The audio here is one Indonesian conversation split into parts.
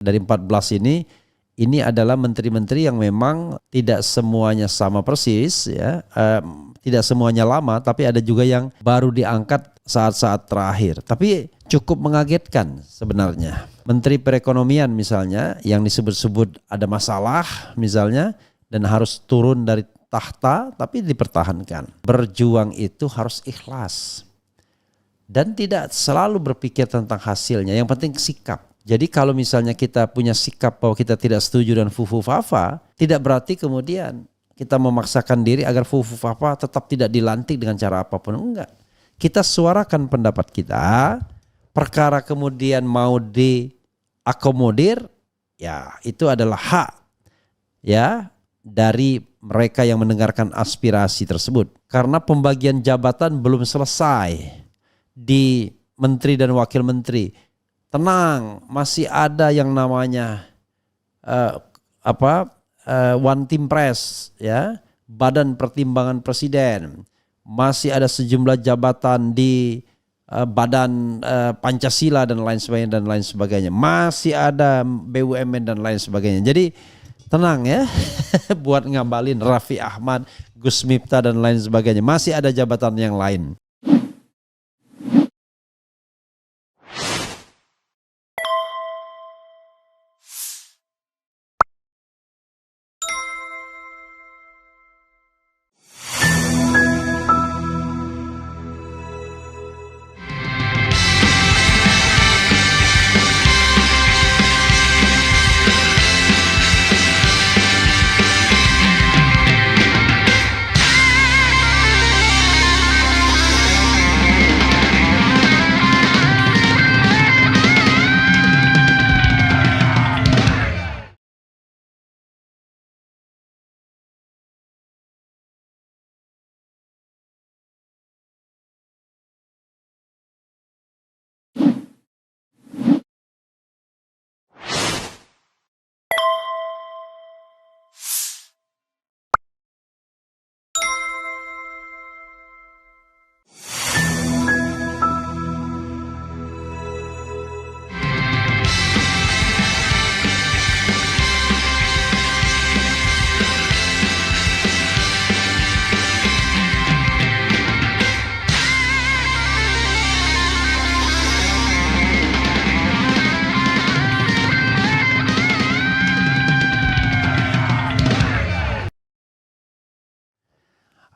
Dari 14 ini adalah menteri-menteri yang memang tidak semuanya sama persis ya, tidak semuanya lama, tapi ada juga yang baru diangkat saat-saat terakhir. Tapi cukup mengagetkan sebenarnya. Menteri Perekonomian misalnya yang disebut-sebut ada masalah misalnya dan harus turun dari tahta tapi dipertahankan. Berjuang itu harus ikhlas dan tidak selalu berpikir tentang hasilnya. Yang penting sikap. Jadi kalau misalnya kita punya sikap bahwa kita tidak setuju dan fufu-fafa, tidak berarti kemudian kita memaksakan diri agar fufu-fafa tetap tidak dilantik dengan cara apapun. Enggak. Kita suarakan pendapat kita, perkara kemudian mau diakomodir, ya itu adalah hak ya dari mereka yang mendengarkan aspirasi tersebut. Karena pembagian jabatan belum selesai di menteri dan wakil menteri. Tenang, masih ada yang namanya One Team Press ya, Badan Pertimbangan Presiden. Masih ada sejumlah jabatan di Badan Pancasila dan lain sebagainya. Masih ada BUMN dan lain sebagainya. Jadi tenang ya buat ngabalin Raffi Ahmad, Gus Miftah dan lain sebagainya. Masih ada jabatan yang lain.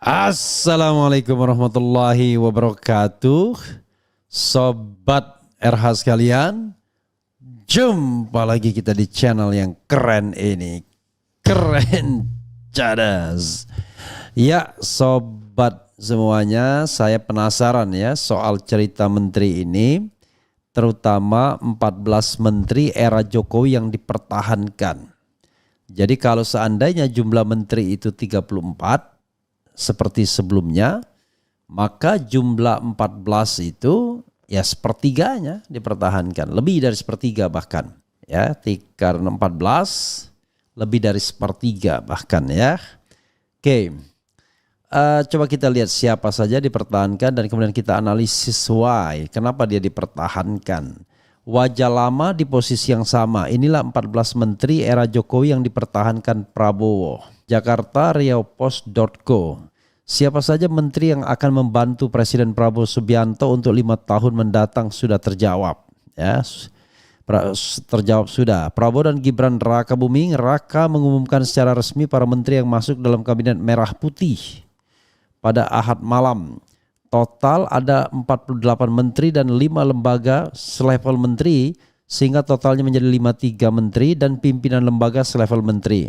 Assalamualaikum warahmatullahi wabarakatuh. Sobat RH sekalian, jumpa lagi kita di channel yang keren ini. Keren cadas. Ya sobat semuanya, saya penasaran ya soal cerita menteri ini, terutama 14 menteri era Jokowi yang dipertahankan. Jadi kalau seandainya jumlah menteri itu 34 seperti sebelumnya, maka jumlah 14 itu ya sepertiganya dipertahankan, lebih dari sepertiga bahkan ya, karena 14 lebih dari sepertiga bahkan ya. Oke, coba kita lihat siapa saja dipertahankan dan kemudian kita analisis why, kenapa dia dipertahankan. Wajah lama di posisi yang sama, inilah 14 menteri era Jokowi yang dipertahankan Prabowo. Jakarta, riaupost.co. Siapa saja menteri yang akan membantu Presiden Prabowo Subianto untuk 5 tahun mendatang sudah terjawab ya. Terjawab sudah. Prabowo dan Gibran Raka Buming Raka mengumumkan secara resmi para menteri yang masuk dalam kabinet merah putih pada Ahad malam. Total ada 48 menteri dan 5 lembaga selevel menteri, sehingga totalnya menjadi 53 menteri dan pimpinan lembaga selevel menteri.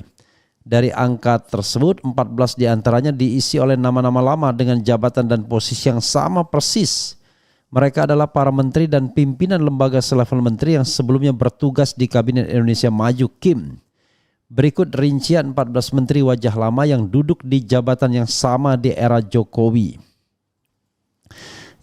Dari angka tersebut 14 diantaranya diisi oleh nama-nama lama dengan jabatan dan posisi yang sama persis. Mereka adalah para menteri dan pimpinan lembaga selevel menteri yang sebelumnya bertugas di Kabinet Indonesia Maju (KIM). Berikut rincian 14 menteri wajah lama yang duduk di jabatan yang sama di era Jokowi,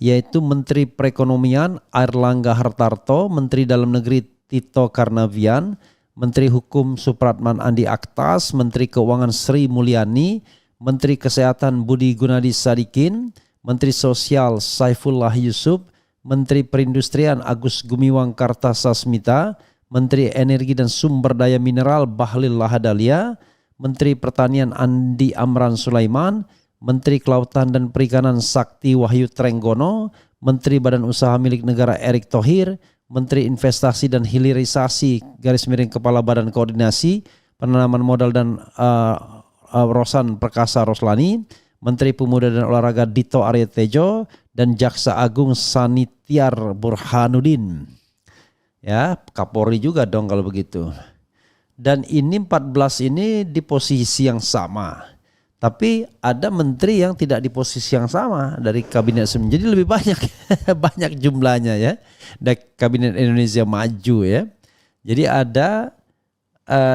yaitu Menteri Perekonomian Airlangga Hartarto, Menteri Dalam Negeri Tito Karnavian, Menteri Hukum Supratman Andi Aktas, Menteri Keuangan Sri Mulyani, Menteri Kesehatan Budi Gunadi Sadikin, Menteri Sosial Saifullah Yusuf, Menteri Perindustrian Agus Gumiwang Kartasasmita, Menteri Energi dan Sumber Daya Mineral Bahlil Lahadalia, Menteri Pertanian Andi Amran Sulaiman, Menteri Kelautan dan Perikanan Sakti Wahyu Trenggono, Menteri Badan Usaha Milik Negara Erick Thohir, Menteri Investasi dan Hilirisasi _Kepala Badan Koordinasi Penanaman Modal dan Rosan Perkasa Roslani, Menteri Pemuda dan Olahraga Dito Aryo Tejo, dan Jaksa Agung Sanitiar Burhanuddin. Ya, Kapolri juga dong kalau begitu. Dan ini 14 ini di posisi yang sama. Tapi ada menteri yang tidak di posisi yang sama dari kabinet sebelumnya. Jadi lebih banyak banyak jumlahnya ya. Dari kabinet Indonesia Maju ya. Jadi ada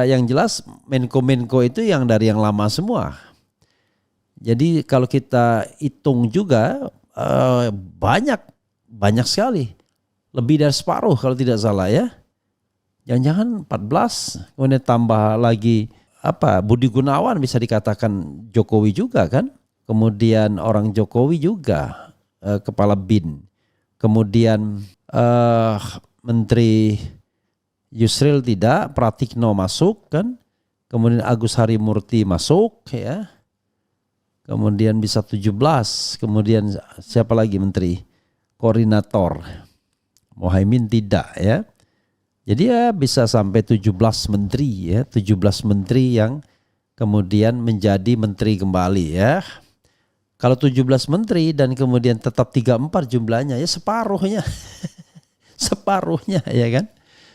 yang jelas Menko-Menko itu yang dari yang lama semua. Jadi kalau kita hitung juga banyak sekali. Lebih dari separuh kalau tidak salah ya. Jangan-jangan 14, kemudian tambah lagi Budi Gunawan bisa dikatakan Jokowi juga kan. Kemudian orang Jokowi juga kepala BIN. Kemudian Menteri Yusril tidak, Pratikno masuk kan. Kemudian Agus Harimurti masuk ya. Kemudian bisa 17. Kemudian siapa lagi menteri? Koordinator. Muhaimin tidak ya. Jadi ya bisa sampai 17 menteri ya, 17 menteri yang kemudian menjadi menteri kembali ya. Kalau 17 menteri dan kemudian tetap 34 jumlahnya ya separuhnya. Separuhnya ya kan.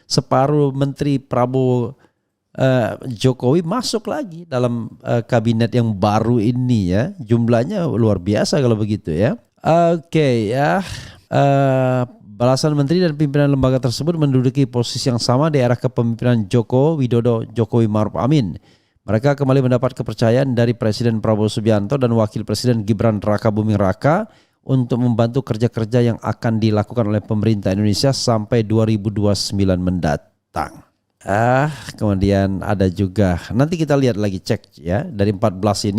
Separuh menteri Prabowo Jokowi masuk lagi dalam kabinet yang baru ini ya. Jumlahnya luar biasa kalau begitu ya. Oke ya. Belasan menteri dan pimpinan lembaga tersebut menduduki posisi yang sama di era kepemimpinan Joko Widodo Jokowi Ma'ruf Amin. Mereka kembali mendapat kepercayaan dari Presiden Prabowo Subianto dan Wakil Presiden Gibran Rakabuming Raka untuk membantu kerja-kerja yang akan dilakukan oleh pemerintah Indonesia sampai 2029 mendatang. Kemudian ada juga, nanti kita lihat lagi cek ya, dari 14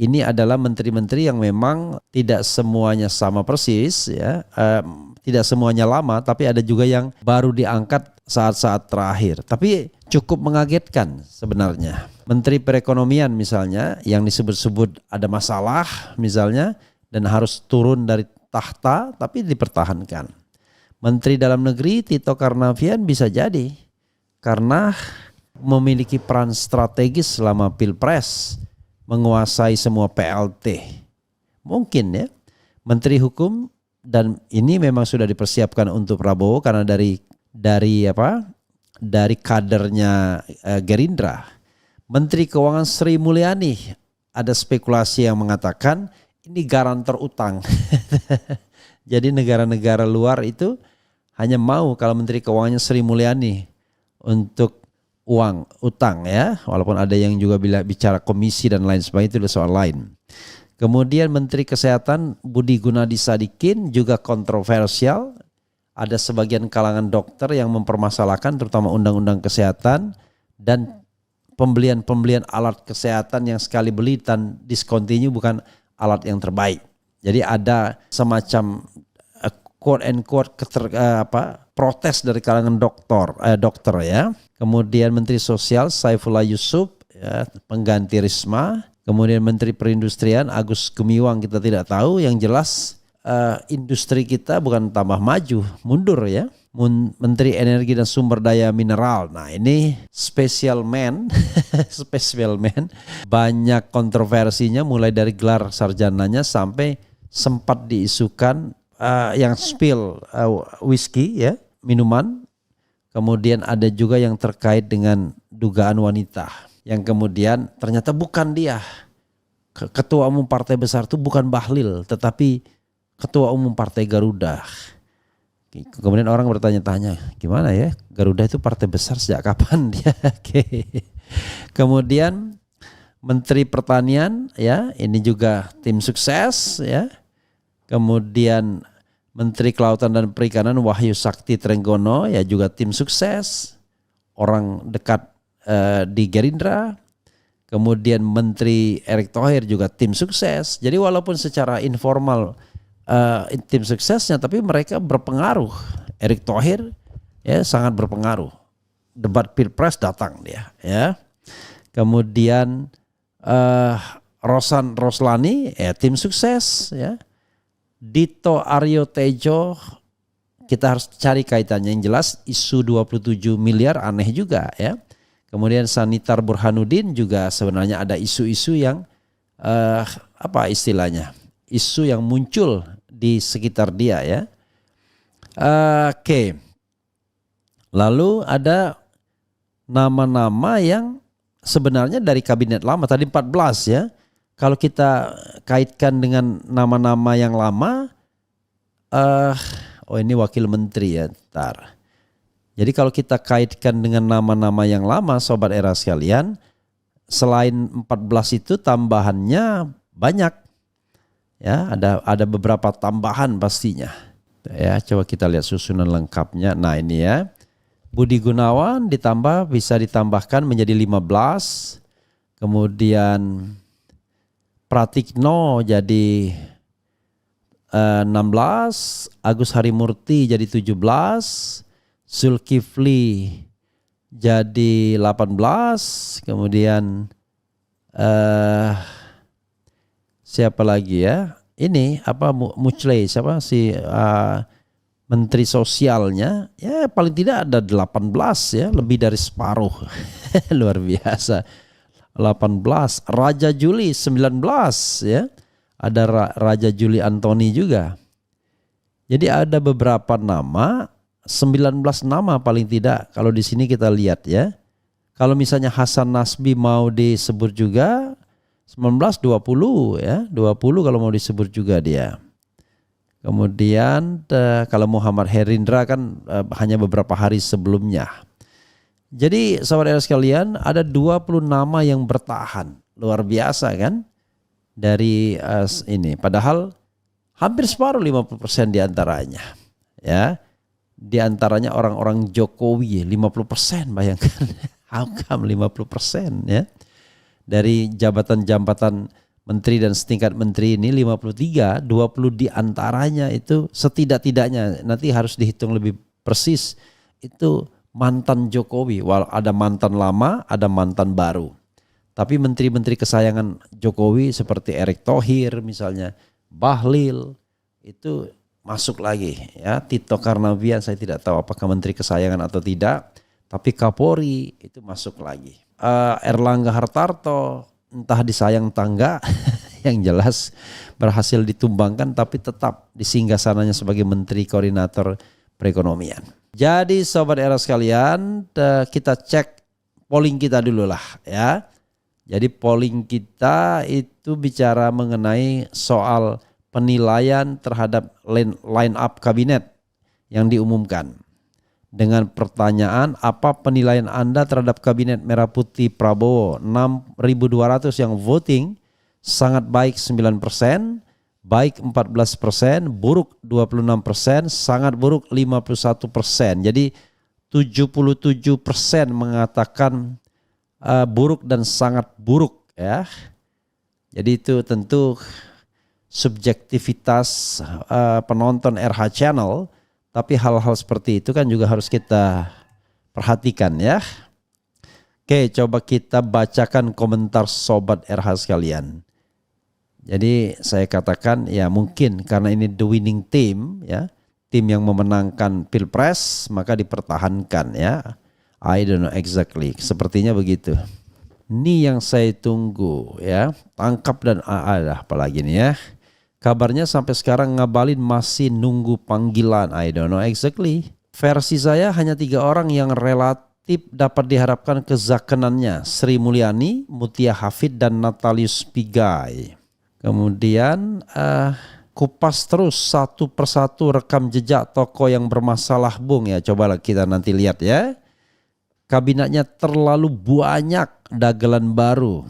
ini adalah menteri-menteri yang memang tidak semuanya sama persis ya. Tidak semuanya lama, tapi ada juga yang baru diangkat saat-saat terakhir. Tapi cukup mengagetkan sebenarnya. Menteri Perekonomian misalnya yang disebut-sebut ada masalah misalnya dan harus turun dari tahta tapi dipertahankan. Menteri Dalam Negeri Tito Karnavian bisa jadi karena memiliki peran strategis selama Pilpres, menguasai semua PLT. Mungkin ya. Menteri Hukum, dan ini memang sudah dipersiapkan untuk Prabowo karena dari kadernya Gerindra. Menteri Keuangan Sri Mulyani, ada spekulasi yang mengatakan ini garantor utang. Jadi negara-negara luar itu hanya mau kalau Menteri Keuangannya Sri Mulyani untuk utang ya, walaupun ada yang juga bicara komisi dan lain sebagainya, itu soal lain. Kemudian Menteri Kesehatan Budi Gunadi Sadikin juga kontroversial. Ada sebagian kalangan dokter yang mempermasalahkan terutama undang-undang kesehatan dan pembelian alat kesehatan yang sekali beli dan discontinue bukan alat yang terbaik. Jadi ada semacam quote and quote protes dari kalangan dokter ya. Kemudian Menteri Sosial Saifullah Yusuf ya, pengganti Risma. Kemudian Menteri Perindustrian Agus Gumiwang kita tidak tahu, yang jelas industri kita bukan tambah maju, mundur ya. Menteri Energi dan Sumber Daya Mineral, nah ini special man, banyak kontroversinya mulai dari gelar sarjananya sampai sempat diisukan yang spill whisky ya, minuman. Kemudian ada juga yang terkait dengan dugaan wanita. Yang kemudian ternyata bukan dia. Ketua umum partai besar itu bukan Bahlil, tetapi ketua umum partai Garuda. Kemudian orang bertanya-tanya, gimana ya Garuda itu partai besar sejak kapan dia? Kemudian Menteri Pertanian ya, ini juga tim sukses ya. Kemudian Menteri Kelautan dan Perikanan Wahyu Sakti Trenggono ya juga tim sukses. Orang dekat di Gerindra. Kemudian Menteri Erick Thohir juga tim sukses. Jadi walaupun secara informal tim suksesnya, tapi mereka berpengaruh. Erick Thohir ya sangat berpengaruh. debat Pilpres datang dia ya. Kemudian Rosan Roslani ya tim sukses ya. Dito Aryo Tejo, kita harus cari kaitannya. Yang jelas isu 27 miliar aneh juga ya. Kemudian Sanitar Burhanuddin juga sebenarnya ada isu-isu yang apa istilahnya? Isu yang muncul di sekitar dia ya. Oke. Lalu ada nama-nama yang sebenarnya dari kabinet lama tadi 14 ya. Kalau kita kaitkan dengan nama-nama yang lama, ini wakil menteri ya, ntar. Jadi kalau kita kaitkan dengan nama-nama yang lama, sobat era sekalian, selain 14 itu tambahannya banyak. Ya, ada beberapa tambahan pastinya. Ya, coba kita lihat susunan lengkapnya. Nah, ini ya. Budi Gunawan bisa ditambahkan menjadi 15. Kemudian Pratikno jadi 16, Agus Harimurti jadi 17, Zulkifli jadi 18, kemudian siapa lagi ya? Ini apa Muclay siapa si menteri sosialnya? Ya paling tidak ada 18 ya, lebih dari separuh. Luar biasa. 18, Raja Juli 19 ya. Ada Raja Juli Antoni juga. Jadi ada beberapa nama, 19 nama paling tidak kalau di sini kita lihat ya. Kalau misalnya Hasan Nasbi mau disebut juga 19 20 ya, 20 kalau mau disebut juga dia. Kemudian kalau Muhammad Herindra kan hanya beberapa hari sebelumnya. Jadi sahabat era sekalian ada 20 nama yang bertahan. Luar biasa kan? Dari ini. Padahal hampir separuh 50% diantaranya. Ya. Diantaranya orang-orang Jokowi 50%, bayangkan. How come 50% ya. Dari jabatan-jabatan menteri dan setingkat menteri ini 53, 20 diantaranya itu setidak-tidaknya nanti harus dihitung lebih persis itu mantan Jokowi. Ada mantan lama, ada mantan baru. Tapi menteri-menteri kesayangan Jokowi seperti Erick Thohir misalnya, Bahlil itu masuk lagi ya. Tito Karnavian saya tidak tahu apakah menteri kesayangan atau tidak, tapi Kapolri itu masuk lagi. Erlangga Hartarto entah disayang tangga yang jelas berhasil ditumbangkan tapi tetap di singgasananya sebagai menteri koordinator perekonomian. Jadi sobat era sekalian, kita cek polling kita dulu lah ya. Jadi polling kita itu bicara mengenai soal penilaian terhadap line up kabinet yang diumumkan. Dengan pertanyaan, apa penilaian Anda terhadap kabinet Merah Putih Prabowo? 6.200 yang voting, sangat baik 9%, baik 14%, buruk 26%, sangat buruk 51%. Jadi 77% mengatakan buruk dan sangat buruk ya. Jadi itu tentu subjektivitas penonton RH Channel, tapi hal-hal seperti itu kan juga harus kita perhatikan ya. Oke, coba kita bacakan komentar sobat RH sekalian. Jadi saya katakan ya mungkin karena ini the winning team ya, tim yang memenangkan Pilpres maka dipertahankan ya. I don't know exactly, sepertinya begitu. Ini yang saya tunggu ya, tangkap dan ada apalagi nih ya. Kabarnya sampai sekarang Ngabalin masih nunggu panggilan. I don't know exactly. Versi saya hanya 3 orang yang relatif dapat diharapkan kezakenannya. Sri Mulyani, Mutia Hafid, dan Natalius Pigai. Kemudian kupas terus satu persatu rekam jejak tokoh yang bermasalah Bung ya. Cobalah kita nanti lihat ya. Kabinetnya terlalu banyak dagelan baru.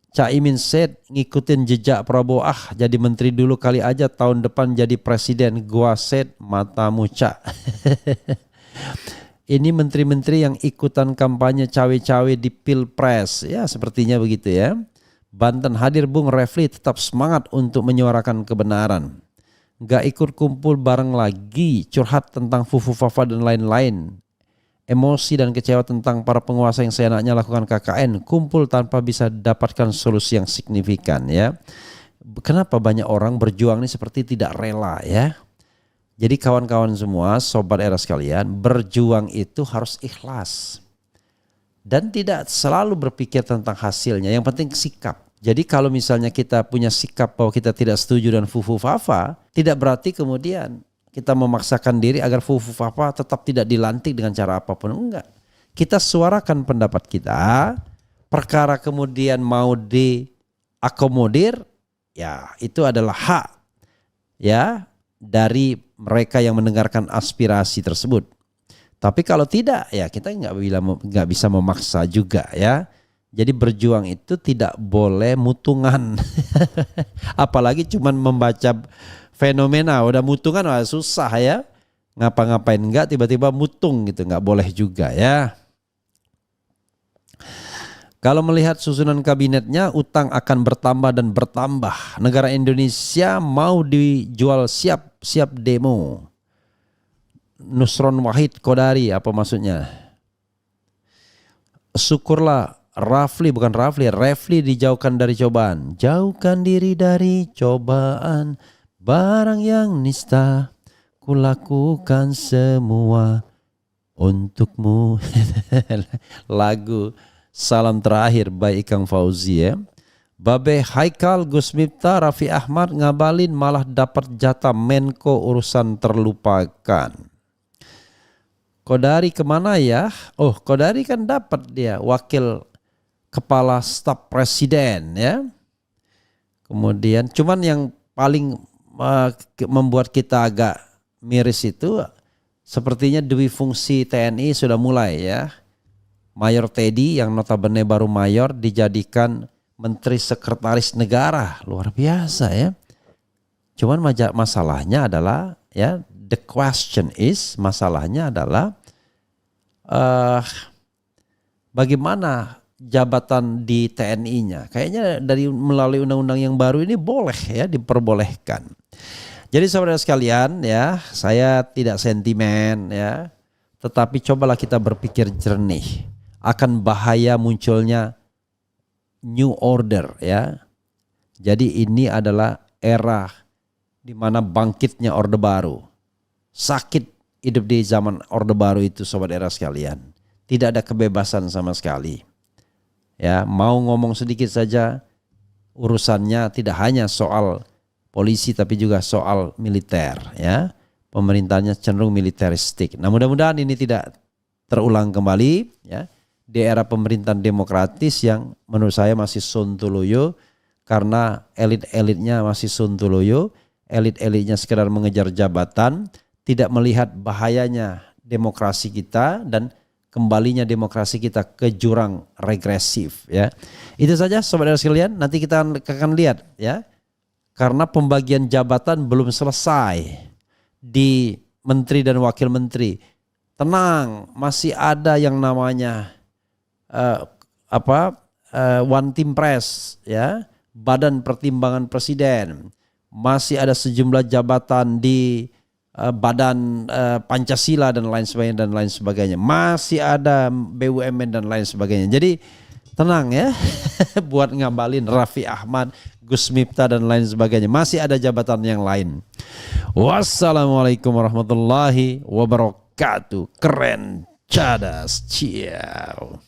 Caimin said ngikutin jejak Prabowo, jadi menteri dulu kali aja, tahun depan jadi presiden. Gua said matamu Cak. Ini menteri-menteri yang ikutan kampanye cawe-cawe di Pilpres ya, sepertinya begitu ya. Banten hadir Bung Refli tetap semangat untuk menyuarakan kebenaran. Gak ikut kumpul bareng lagi, curhat tentang Fufu Fafa dan lain-lain. emosi dan kecewa tentang para penguasa yang seenaknya lakukan KKN, kumpul tanpa bisa dapatkan solusi yang signifikan ya. Kenapa banyak orang berjuang ini seperti tidak rela ya. Jadi kawan-kawan semua, sobat era sekalian, berjuang itu harus ikhlas. Dan tidak selalu berpikir tentang hasilnya, yang penting sikap. Jadi kalau misalnya kita punya sikap bahwa kita tidak setuju dan fufu fafa, tidak berarti kemudian kita memaksakan diri agar fufu fafa tetap tidak dilantik dengan cara apapun. Enggak. Kita suarakan pendapat kita, perkara kemudian mau diakomodir, ya itu adalah hak ya dari mereka yang mendengarkan aspirasi tersebut. Tapi kalau tidak, ya kita nggak bisa memaksa juga ya. Jadi berjuang itu tidak boleh mutungan, apalagi cuman membaca fenomena udah mutungan wah susah ya, ngapa-ngapain enggak tiba-tiba mutung gitu, nggak boleh juga ya. Kalau melihat susunan kabinetnya, utang akan bertambah dan bertambah. Negara Indonesia mau dijual, siap demo. Nusron Wahid Kodari, apa maksudnya? Syukurlah Refli dijauhkan dari cobaan. Jauhkan diri dari cobaan, barang yang nista, kulakukan semua untukmu. Lagu Salam Terakhir by Ikang Fauzi ya. Babe Haikal, Gus Miftah, Raffi Ahmad ngabalin malah dapat jatah Menko urusan terlupakan. Kodari kemana ya? Oh, Kodari kan dapat dia wakil kepala staf presiden ya. Kemudian cuman yang paling membuat kita agak miris itu sepertinya dui fungsi TNI sudah mulai ya. Mayor Teddy yang notabene baru mayor dijadikan Menteri Sekretaris Negara, luar biasa ya. Cuman masalahnya adalah ya, the question is, masalahnya adalah bagaimana jabatan di TNI-nya. Kayaknya dari melalui undang-undang yang baru ini boleh ya, diperbolehkan. Jadi saudara sekalian ya, saya tidak sentimen ya, tetapi cobalah kita berpikir jernih akan bahaya munculnya new order ya. Jadi ini adalah era di mana bangkitnya Orde Baru. Sakit hidup di zaman Orde Baru itu sobat era sekalian. Tidak ada kebebasan sama sekali. Ya, mau ngomong sedikit saja urusannya tidak hanya soal polisi tapi juga soal militer ya. Pemerintahnya cenderung militeristik. Nah, mudah-mudahan ini tidak terulang kembali ya. Di era pemerintahan demokratis yang menurut saya masih sontoloyo karena elit-elitnya masih sontoloyo, elit-elitnya sekedar mengejar jabatan, tidak melihat bahayanya demokrasi kita dan kembalinya demokrasi kita ke jurang regresif ya. Itu saja sobat sekalian, nanti kita akan lihat ya. Karena pembagian jabatan belum selesai di menteri dan wakil menteri. Tenang, masih ada yang namanya One Team Press ya, Badan Pertimbangan Presiden. Masih ada sejumlah jabatan di Badan Pancasila dan lain sebagainya. Masih ada BUMN dan lain sebagainya. Jadi tenang ya, buat ngabalin Raffi Ahmad, Gus Miftah dan lain sebagainya. Masih ada jabatan yang lain. Wassalamualaikum warahmatullahi wabarakatuh. Keren, cadas, ciao.